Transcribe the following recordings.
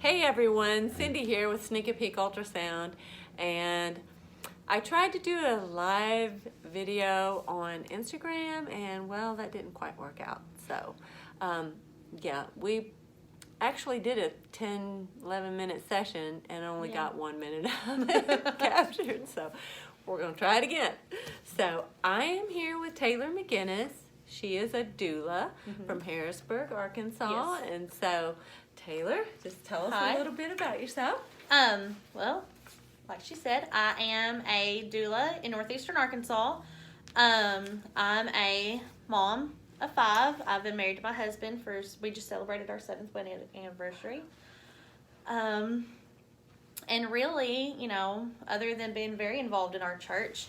Hey everyone, Cindy here with Sneak a Peek Ultrasound, and I tried to do a live video on Instagram, and well, that didn't quite work out. So yeah, we actually did a 10-11 minute session and only got 1 minute of it captured, so we're gonna try it again. So I am here with Taylor McGinnis. She is a doula from Harrisburg, Arkansas. Yes. And so, Taylor, just tell us a little bit about yourself. Well, like she said, I am a doula in northeastern Arkansas. I'm a mom of 5. I've been married to my husband we just celebrated our 7th wedding anniversary. And really, other than being very involved in our church,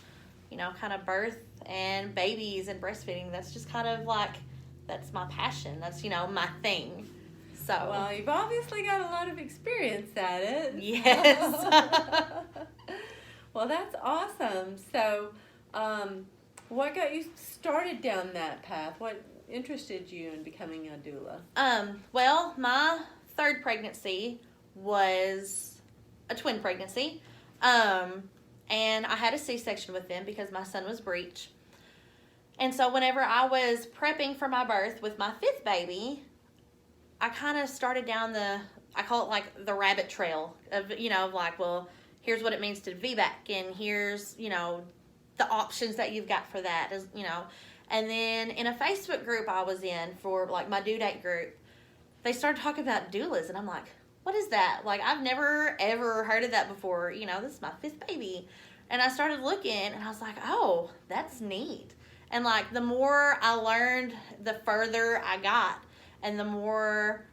kind of birth and babies and breastfeeding, that's just kind of like, that's my passion. That's, my thing. So. Well, you've obviously got a lot of experience at it. Yes. Well, that's awesome. So, what got you started down that path? What interested you in becoming a doula? Well, my 3rd pregnancy was a twin pregnancy. And I had a C-section with them because my son was breech. And so whenever I was prepping for my birth with my 5th baby, I kind of started down I call it like the rabbit trail of, like, well, here's what it means to VBAC, and here's, the options that you've got for that, And then in a Facebook group I was in for like my due date group, they started talking about doulas, and I'm like, what is that? Like, I've never ever heard of that before. This is my 5th baby. And I started looking, and I was like, oh, that's neat. And like, the more I learned, the further I got. And the more,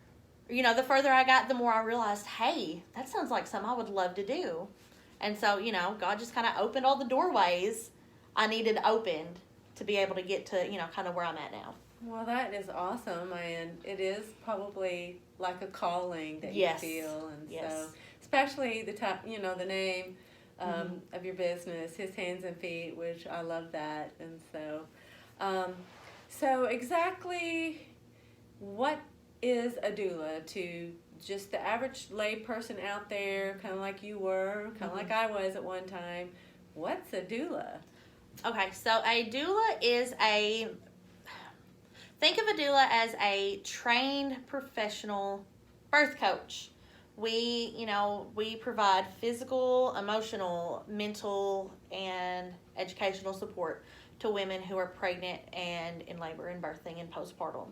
the further I got, the more I realized, hey, that sounds like something I would love to do. And so, God just kind of opened all the doorways I needed opened to be able to get to, kind of where I'm at now. Well, that is awesome, and it is probably like a calling that you feel, and so especially the top, the name of your business, His Hands and Feet, which I love that, and so exactly what is a doula to just the average lay person out there, kind of like you were, kind of like I was at one time? What's a doula? Okay, so a doula is think of a doula as a trained professional birth coach. We provide physical, emotional, mental, and educational support to women who are pregnant and in labor and birthing and postpartum.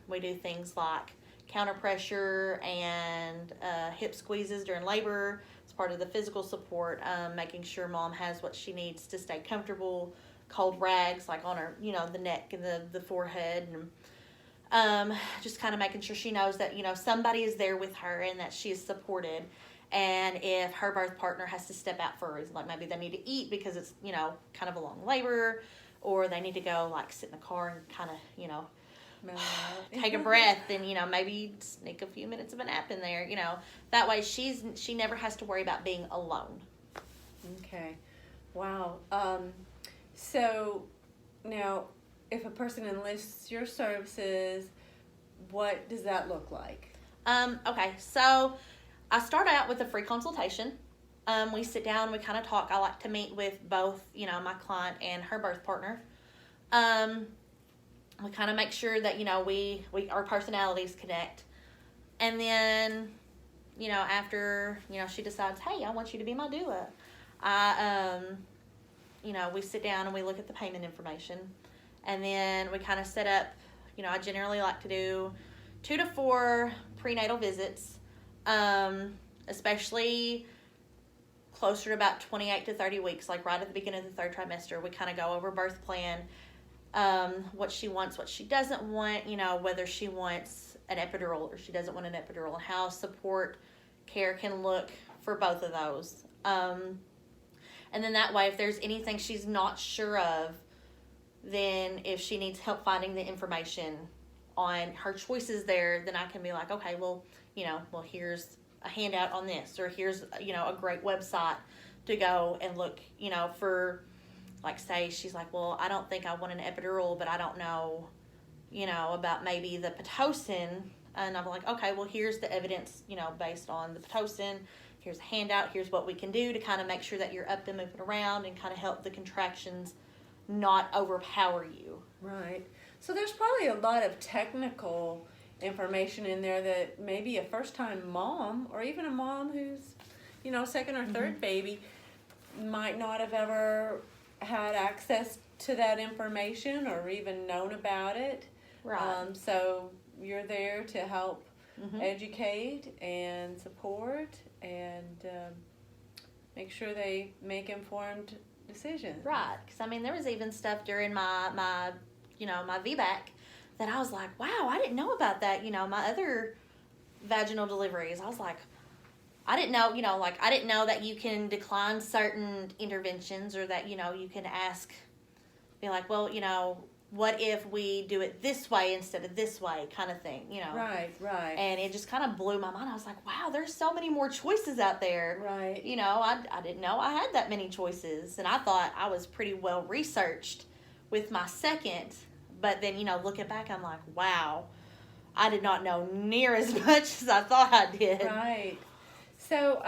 We do things like counter pressure and hip squeezes during labor. It's part of the physical support, making sure mom has what she needs to stay comfortable, cold rags like on her, the neck and the forehead, and just kind of making sure she knows that, somebody is there with her and that she is supported. And if her birth partner has to step out for a reason, like maybe they need to eat because it's, kind of a long labor, or they need to go like sit in the car and kind of, take a breath and, maybe sneak a few minutes of a nap in there, that way she never has to worry about being alone. Okay. Wow. So now, if a person enlists your services, what does that look like? Okay, so I start out with a free consultation. We sit down, we kind of talk. I like to meet with both, my client and her birth partner. We kind of make sure that, our personalities connect. And then, after, she decides, hey, I want you to be my doula, we sit down and we look at the payment information, and then we kind of set up, I generally like to do 2 to 4 prenatal visits, especially closer to about 28 to 30 weeks, like right at the beginning of the 3rd trimester. We kind of go over birth plan, what she wants, what she doesn't want, whether she wants an epidural or she doesn't want an epidural, and how support care can look for both of those. And then that way, if there's anything she's not sure of, then if she needs help finding the information on her choices there, then I can be like, okay, well, here's a handout on this, or here's, a great website to go and look, for, like, say she's like, well, I don't think I want an epidural, but I don't know, about maybe the Pitocin. And I'm like, okay, well, here's the evidence, based on the Pitocin. Here's a handout. Here's what we can do to kind of make sure that you're up and moving around and kind of help the contractions not overpower you. Right. So there's probably a lot of technical information in there that maybe a first-time mom, or even a mom who's, second or third baby, might not have ever had access to that information or even known about it. Right. So you're there to help educate and support and make sure they make informed decisions. Right. Because, there was even stuff during my VBAC that I was like, wow, I didn't know about that. My other vaginal deliveries, I was like, I didn't know, I didn't know that you can decline certain interventions, or that, you can ask, be like, well, what if we do it this way instead of this way, kind of thing, Right. And it just kind of blew my mind. I was like, wow, there's so many more choices out there. Right. I didn't know I had that many choices. And I thought I was pretty well researched with my second. But then, looking back, I'm like, wow, I did not know near as much as I thought I did. Right. So,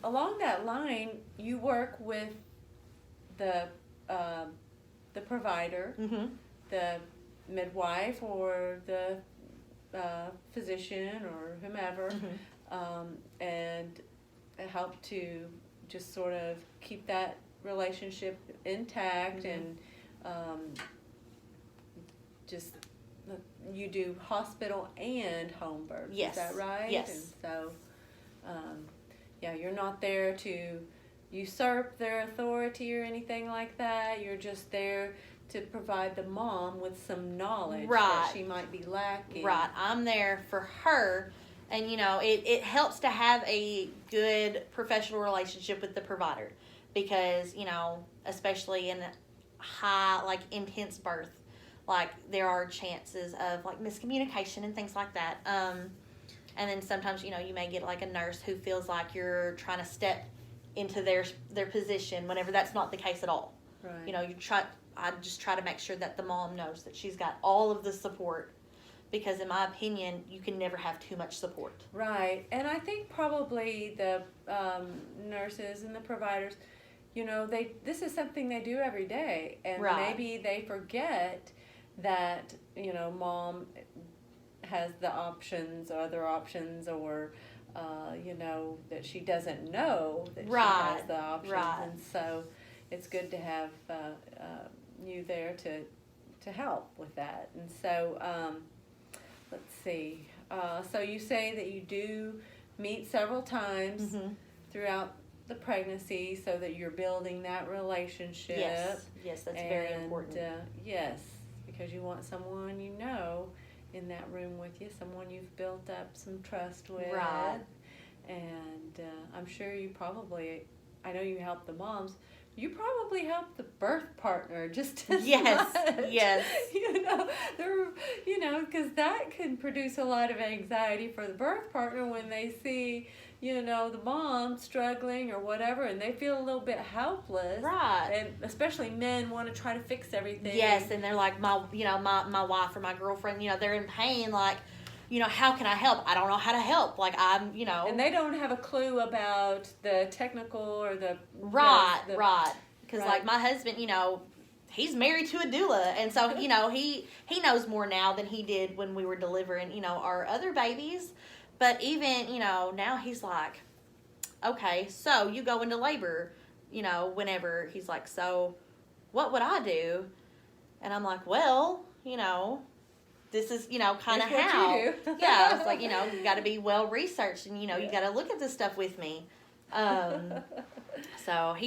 along that line, you work with the provider, the midwife, or the physician, or whomever, and help to just sort of keep that relationship intact, and just you do hospital and home births. Yes. Is that right? Yes. And so, you're not there to usurp their authority or anything like that. You're just there to provide the mom with some knowledge that she might be lacking. Right. I'm there for her. And, it helps to have a good professional relationship with the provider. Because, especially in high, intense birth, there are chances of, miscommunication and things like that. And then sometimes, you may get, a nurse who feels like you're trying to step into their position whenever that's not the case at all. Right. I just try to make sure that the mom knows that she's got all of the support, because in my opinion, you can never have too much support. Right. And I think probably the nurses and the providers, this is something they do every day, and maybe they forget that, mom has the other options, or that she doesn't know that she has the options. Right. And so it's good to have you there to help with that. And so let's see. So you say that you do meet several times throughout the pregnancy, so that you're building that relationship. Yes, that's very important. Yes, because you want someone in that room with you, someone you've built up some trust with. Right. And I'm sure I know you help the moms. You probably help the birth partner just as much. Yes. Because that can produce a lot of anxiety for the birth partner when they see, the mom struggling or whatever, and they feel a little bit helpless. Right. And especially men want to try to fix everything. Yes, and they're like, my wife or my girlfriend, they're in pain, how can I help? I don't know how to help. And they don't have a clue about the technical or the... Right. Because, my husband, he's married to a doula. And so, he knows more now than he did when we were delivering, our other babies. But even, now he's like, okay, so you go into labor, whenever. He's like, so what would I do? And I'm like, well, this is, kind of how. You do. Yeah, it's like, you got to be well researched, and, you got to look at this stuff with me. So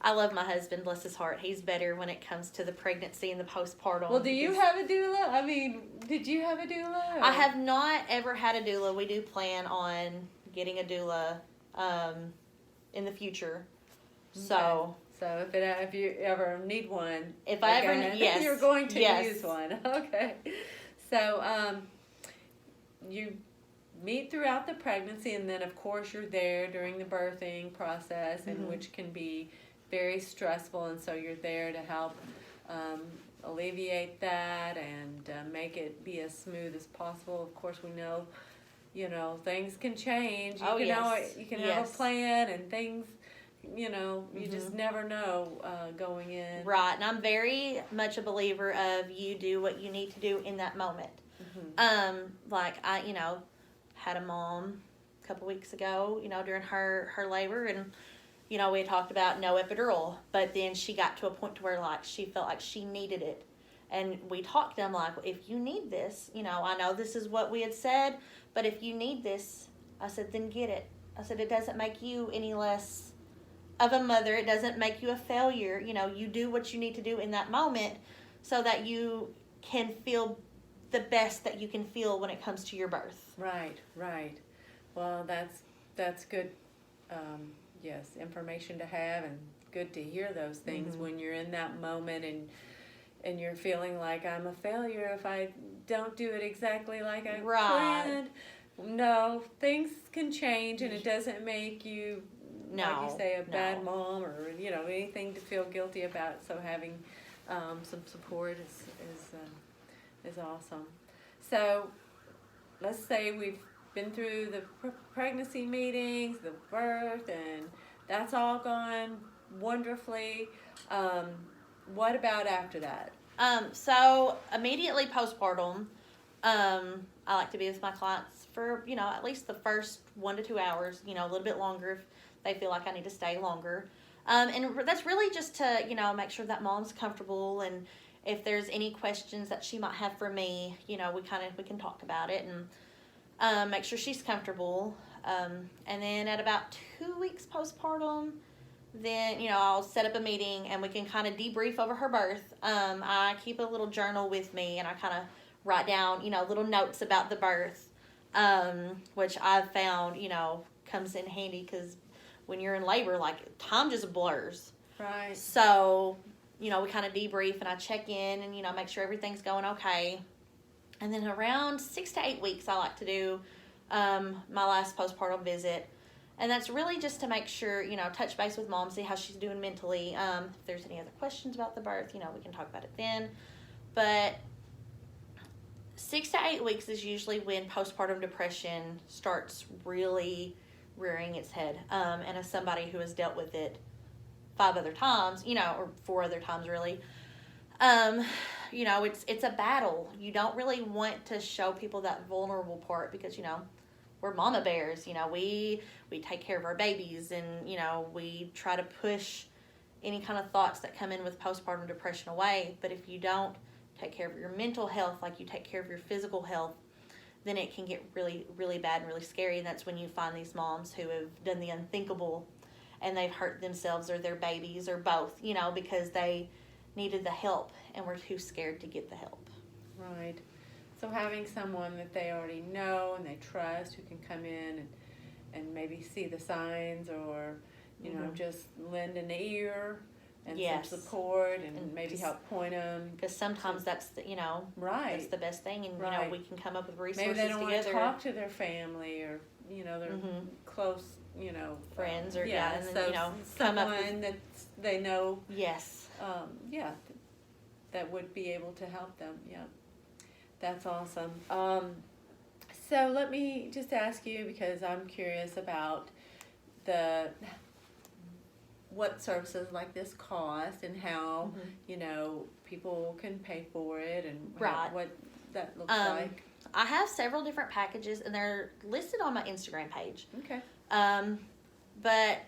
I love my husband, bless his heart. He's better when it comes to the pregnancy and the postpartum. Well, do you have a doula? I mean, did you have a doula? Or? I have not ever had a doula. We do plan on getting a doula in the the So if you ever need one, yes, you're going to use one. Okay. So you meet throughout the pregnancy, and then of course you're there during the birthing process, and which can be very stressful, and so you're there to help alleviate that and make it be as smooth as possible. Of course, we know, things can change. You can have a plan, and things, you just never know going in. Right, and I'm very much a believer of you do what you need to do in that moment. Like I, had a mom a couple weeks ago, during her labor, and we had talked about no epidural, but then she got to a point to where like she felt like she needed it, and we talked to them like, if you need this, I know this is what we had said, but if you need this, I said, then get it. I said, it doesn't make you any less of a mother. It doesn't make you a failure. You do what you need to do in that moment so that you can feel the best that you can feel when it comes to your birth. Right. Well, that's good, yes, information to have, and good to hear those things when you're in that moment and you're feeling like I'm a failure if I don't do it exactly like I planned. No, things can change, and it doesn't make you, like you say, a bad mom or anything to feel guilty about. So having some support is awesome. So let's say we've been through the pregnancy meetings, the birth, and that's all gone wonderfully. What about after that? So immediately postpartum, I like to be with my clients for, at least the first 1 to 2 hours, a little bit longer if they feel like I need to stay longer. And that's really just to, make sure that mom's comfortable, and if there's any questions that she might have for me, we can talk about it and make sure she's comfortable. And then at about 2 weeks postpartum, then, I'll set up a meeting and we can kind of debrief over her birth. I keep a little journal with me, and I kind of write down, little notes about the birth, which I've found, comes in handy because when you're in labor, like, time just blurs. Right. So, we kind of debrief, and I check in and, make sure everything's going okay. And then around 6 to 8 weeks, I like to do my last postpartum visit. And that's really just to make sure, touch base with mom, see how she's doing mentally. If there's any other questions about the birth, we can talk about it then. But 6 to 8 weeks is usually when postpartum depression starts really rearing its head. And as somebody who has dealt with it 5 other times, or 4 other times really, it's a battle. You don't really want to show people that vulnerable part because, we're mama bears. We take care of our babies, and, we try to push any kind of thoughts that come in with postpartum depression away. But if you don't take care of your mental health like you take care of your physical health, then it can get really, really bad and really scary. And that's when you find these moms who have done the unthinkable, and they've hurt themselves or their babies or both, because they needed the help and were too scared to get the help. Right. So having someone that they already know and they trust, who can come in and maybe see the signs, or, just lend an ear and some support, and maybe help point them. Because sometimes that's the, right. that's the best thing, and, we can come up with resources together. Maybe they don't want to talk to their family or, their close, friends or, and then, so come up someone that they know. Yes. That would be able to help them. Yeah. That's awesome. So let me just ask you, because I'm curious about what services like this cost, and how, people can pay for it, and what that looks like. I have several different packages, and they're listed on my Instagram page. Okay. But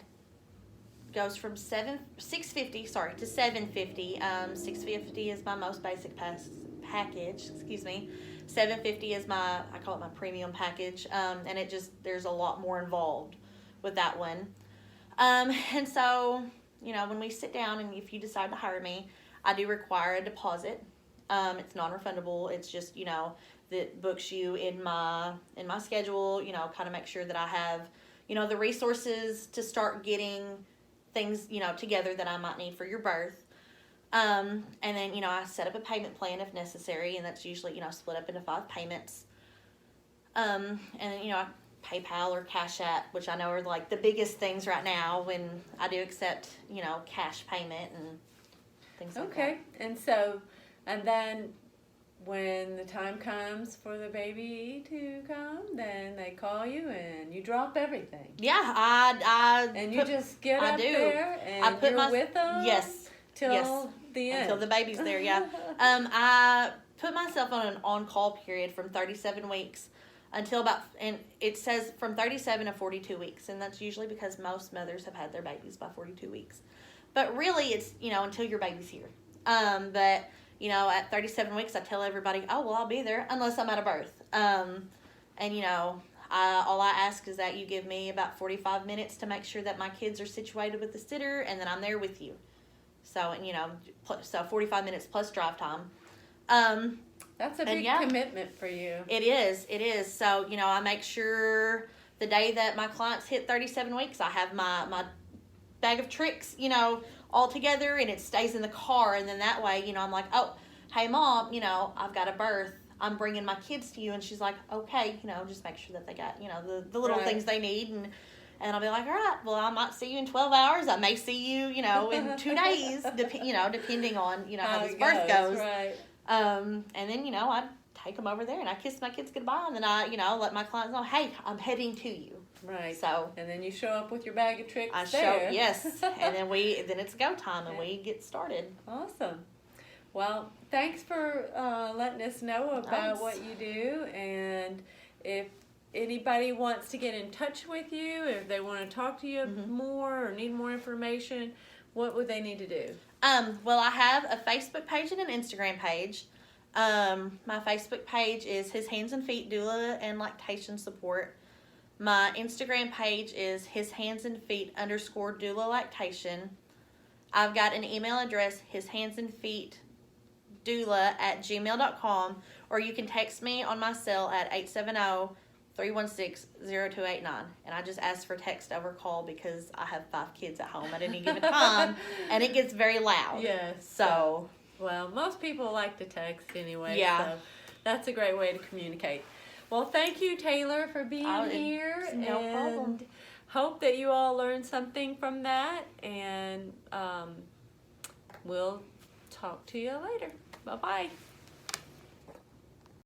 goes from $650 to $750. $650 is my most basic package. $750 is I call it my premium package. And there's a lot more involved with that one. And so, when we sit down, and if you decide to hire me, I do require a deposit. It's non-refundable. It's just, that books you in my schedule, kind of make sure that I have, the resources to start getting things, together that I might need for your birth. And then, I set up a payment plan if necessary, and that's usually, split up into 5 payments. And then, I PayPal or Cash App, which I know are like the biggest things right now when I do accept, cash payment and things like that. Okay. And so And then when the time comes for the baby to come, then they call you and you drop everything. Yeah, And you just get up there and you're with them. Yes. Till the end. Until the baby's there. Yeah. I put myself on an on-call period from 37 weeks until and it says from 37 to 42 weeks, and that's usually because most mothers have had their babies by 42 weeks. But really, it's until your baby's here. But at 37 weeks, I tell everybody, oh, well, I'll be there unless I'm at a birth. And, all I ask is that you give me about 45 minutes to make sure that my kids are situated with the sitter, and then I'm there with you. So, so 45 minutes plus drive time. That's a big commitment for you. It is. So, I make sure the day that my clients hit 37 weeks, I have my bag of tricks, all together, and it stays in the car. And then that way, I'm like, oh, hey, Mom, I've got a birth. I'm bringing my kids to you. And she's like, okay, just make sure that they got, the little things they need. And I'll be like, all right, well, I might see you in 12 hours. I may see you, in 2 days, depending on, how this birth goes. Right. And then, I take them over there and I kiss my kids goodbye. And then I, let my clients know, hey, I'm heading to you. Right. So. And then you show up with your bag of tricks Yes. And then it's go time and we get started. Awesome. Well, thanks for letting us know about what you do. And if anybody wants to get in touch with you, if they want to talk to you more or need more information, what would they need to do? Well, I have a Facebook page and an Instagram page. My Facebook page is His Hands and Feet Doula and Lactation Support. My Instagram page is His Hands and Feet _Doula Lactation. I've got an email address, hishandsandfeetdoula@gmail.com, or you can text me on my cell at 870-316-0289. And I just ask for text over call because I have 5 kids at home at any given time, and it gets very loud. Yes. So. Well, most people like to text anyway. Yeah. So that's a great way to communicate. Well, thank you, Taylor, for being here. No problem. Hope that you all learned something from that, and we'll talk to you later. Bye-bye.